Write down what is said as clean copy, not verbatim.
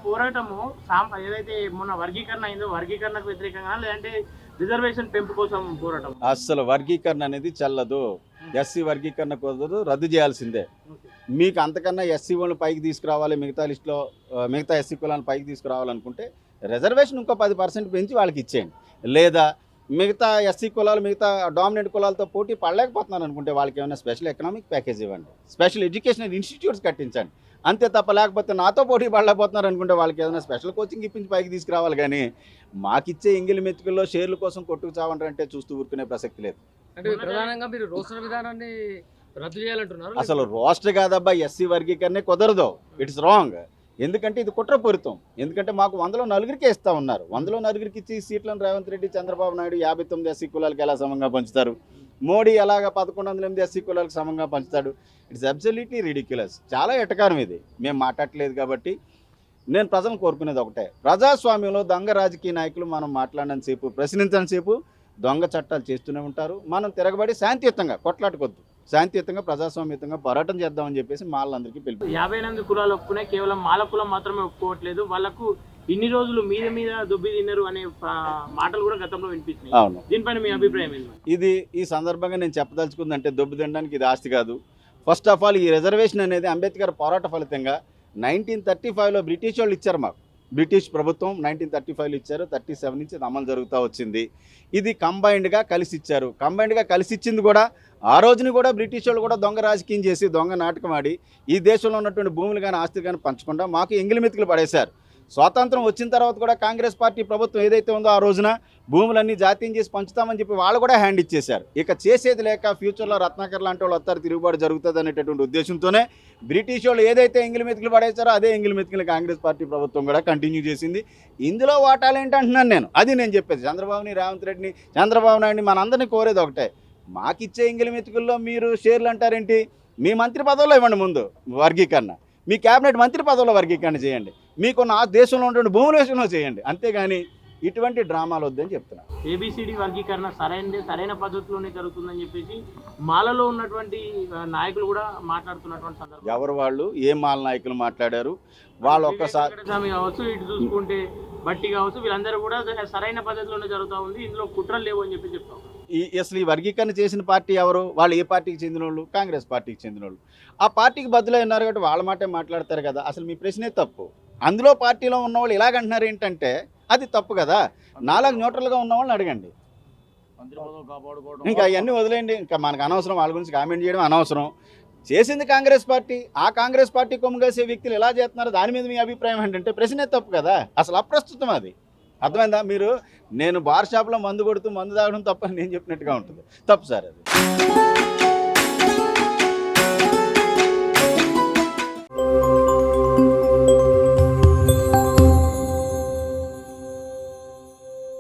పోరాటము ఏదైతే మొన్న వర్గీకరణ అయిందో వర్గీకరణకు వ్యతిరేకంగా లేదంటే రిజర్వేషన్ పెంపు కోసం పోరాటం? అసలు వర్గీకరణ అనేది చెల్లదు. ఎస్సీ వర్గీకరణ కుదరదు, రద్దు చేయాల్సిందే. మీకు అంతకన్నా ఎస్సీ వాళ్ళని పైకి తీసుకురావాలి, మిగతా లిస్టులో మిగతా ఎస్సీ కులాలను పైకి తీసుకురావాలనుకుంటే రిజర్వేషన్ ఇంకో 10% పెంచి వాళ్ళకి ఇచ్చేయండి. లేదా మిగతా ఎస్సీ కులాలు మిగతా డామినెంట్ కులాలతో పోటీ పడలేకపోతున్నారు అనుకుంటే వాళ్ళకి ఏమైనా స్పెషల్ ఎకనామిక్ ప్యాకేజ్ ఇవ్వండి, స్పెషల్ ఎడ్యుకేషనల్ ఇన్స్టిట్యూట్స్ కట్టించండి. అంతే తప్ప లేకపోతే నాతో పోటీ పడలేకపోతున్నారు అనుకుంటే వాళ్ళకి ఏదైనా స్పెషల్ కోచింగ్ ఇప్పించి పైకి తీసుకురావాలి. కానీ మాకిచ్చే ఎంగిలి మెతుకుల్లో షేర్ల కోసం కొట్టుకు చావంటారంటే చూస్తూ ఊరుకునే ప్రసక్తి లేదు. అంటే ప్రధానంగా మీరు రోస్టర్ విధానాన్ని రద్దు చేయాలంటున్నారు. అసలు రోస్టర్ కాదబ్బా, ఎస్సీ వర్గీకరణ కుదరదు. It's wrong. ఎందుకంటే ఇది కుట్రపూరితం. ఎందుకంటే మాకు 100లో 4 ఇస్తా ఉన్నారు. 100లో 4 ఇచ్చి సీట్లను రేవంత్ రెడ్డి, చంద్రబాబు నాయుడు 59 ఎస్సీ కులాలకు ఎలా సమంగా పంచుతారు? మోడీ ఎలాగ 1108 ఎస్సీ కులాలకు సమంగా పంచుతాడు? It's absolutely ridiculous. చాలా ఎటకారం ఇది. మేము మాట్లాడలేదు కాబట్టి నేను ప్రజలను కోరుకునేది ఒకటే, ప్రజాస్వామ్యంలో దొంగ రాజకీయ నాయకులు మనం మాట్లాడినంతసేపు, ప్రశ్నించినంతసేపు దొంగ చట్టాలు చేస్తూనే ఉంటారు. మనం తిరగబడి శాంతియుతంగా కొట్లాటుకొద్దు, శాంతియుతంగా ప్రజాస్వామ్యతంగా పోరాటం చేద్దామని చెప్పేసి మాలందరికీ పిలుపు. 58 కులాలు ఒప్పుకునే, కేవలం మాల కులం మాత్రమే ఒప్పుకోవట్లేదు. వాళ్ళకు ఇన్ని రోజులు మీద దుబ్బి తిన్నారు అనే మాటలు కూడా గతంలో వినిపించినాయి. అవును, దీనిపైన మీ అభిప్రాయం ఏంటి? ఇది ఈ సందర్భంగా నేను చెప్పదలుచుకుందంటే, దొబ్బు తినడానికి ఇది ఆస్తి కాదు. ఫస్ట్ ఆఫ్ ఆల్ ఈ రిజర్వేషన్ అనేది అంబేద్కర్ పోరాట ఫలితంగా 1935లో బ్రిటిష్ వాళ్ళు ఇచ్చారు మాకు. బ్రిటిష్ ప్రభుత్వం 1935లో ఇచ్చారు. 37 నుంచి అమలు జరుగుతూ వచ్చింది. ఇది కంబైన్డ్గా కలిసి ఇచ్చారు. కంబైన్డ్గా కలిసి ఇచ్చింది కూడా ఆ రోజుని కూడా బ్రిటిష్ వాళ్ళు కూడా దొంగ రాజకీయం చేసి దొంగ నాటకం ఆడి ఈ దేశంలో ఉన్నటువంటి భూములు కానీ ఆస్తులు కానీ పంచకుండా మాకు ఎంగిలి మెతుకులు పడేశారు. స్వాతంత్రం వచ్చిన తర్వాత కూడా కాంగ్రెస్ పార్టీ ప్రభుత్వం ఏదైతే ఉందో ఆ రోజున భూములన్నీ జాతీయం చేసి పంచుతామని చెప్పి వాళ్ళు కూడా హ్యాండ్ ఇచ్చేశారు. ఇక చేసేది లేక ఫ్యూచర్లో రత్నాకర్ లాంటి వాళ్ళు వస్తారు, తిరుగుబాటు జరుగుతుంది అనేటటువంటి ఉద్దేశంతోనే బ్రిటిష్ వాళ్ళు ఏదైతే ఎంగిలి మెతుకులు పడేశారో అదే ఎంగిలి మెతుకులు కాంగ్రెస్ పార్టీ ప్రభుత్వం కూడా కంటిన్యూ చేసింది. ఇందులో వాటాలు ఏంటంటున్నాను నేను, అది నేను చెప్పేది. చంద్రబాబుని, రేవంత్ రెడ్డిని, చంద్రబాబు నాయుడిని మనందరినీ కోరేది ఒకటే, మాకిచ్చే ఎంగిలి మెతుకుల్లో మీరు షేర్లు అంటారేంటి? మీ మంత్రి పదవుల్లో ఇవ్వండి ముందు వర్గీకరణ, మీ క్యాబినెట్ మంత్రి పదవుల వర్గీకరణ చేయండి, మీకున్న ఆ దేశంలో ఉన్నటువంటి భూముల విషయంలో చేయండి. అంతేగాని ఇటువంటి డ్రామాలు వద్దని చెప్తున్నా. ఏబిసిడి వర్గీకరణ సరైన పద్ధతిలోనే జరుగుతుందని చెప్పేసి మాలలో ఉన్నటువంటి నాయకులు కూడా మాట్లాడుతున్నటువంటి సందర్భం. ఎవరు వాళ్ళు, ఏ మాల నాయకులు మాట్లాడారు? వాళ్ళు ఒక్కసారి కావచ్చు, ఇటు చూసుకుంటే బట్టి కావచ్చు, వీళ్ళందరూ కూడా సరైన పద్ధతిలోనే జరుగుతూ ఉంది, ఇందులో కుట్రలు లేవు అని చెప్పి చెప్తాం. అసలు ఈ వర్గీకరణ చేసిన పార్టీ ఎవరు? వాళ్ళు ఏ పార్టీకి చెందిన వాళ్ళు? కాంగ్రెస్ పార్టీకి చెందిన వాళ్ళు. ఆ పార్టీకి బదులై ఉన్నారు కాబట్టి వాళ్ళ మాటే మాట్లాడతారు కదా. అసలు మీ ప్రశ్నే తప్పు. అందులో పార్టీలో ఉన్నవాళ్ళు ఇలాగంటున్నారు ఏంటంటే అది తప్పు కదా. నాలుగు న్యూట్రల్గా ఉన్న వాళ్ళని అడగండి. ఇంకా అవన్నీ వదిలేయండి, ఇంకా మనకు అనవసరం, వాళ్ళ గురించి కామెంట్ చేయడం అనవసరం. చేసింది కాంగ్రెస్ పార్టీ. ఆ కాంగ్రెస్ పార్టీ కొమ్ముగేసే వ్యక్తులు ఎలా చేస్తున్నారు దాని మీద మీ అభిప్రాయం ఏంటంటే ప్రశ్నే తప్పు కదా. అసలు అప్రస్తుతం అది. అర్థమైందా? మీరు నేను బార్ షాప్లో మందు కొడుతూ మందు తాగడం తప్పని నేను చెప్పినట్టుగా ఉంటుంది. తప్పు సార్ అది.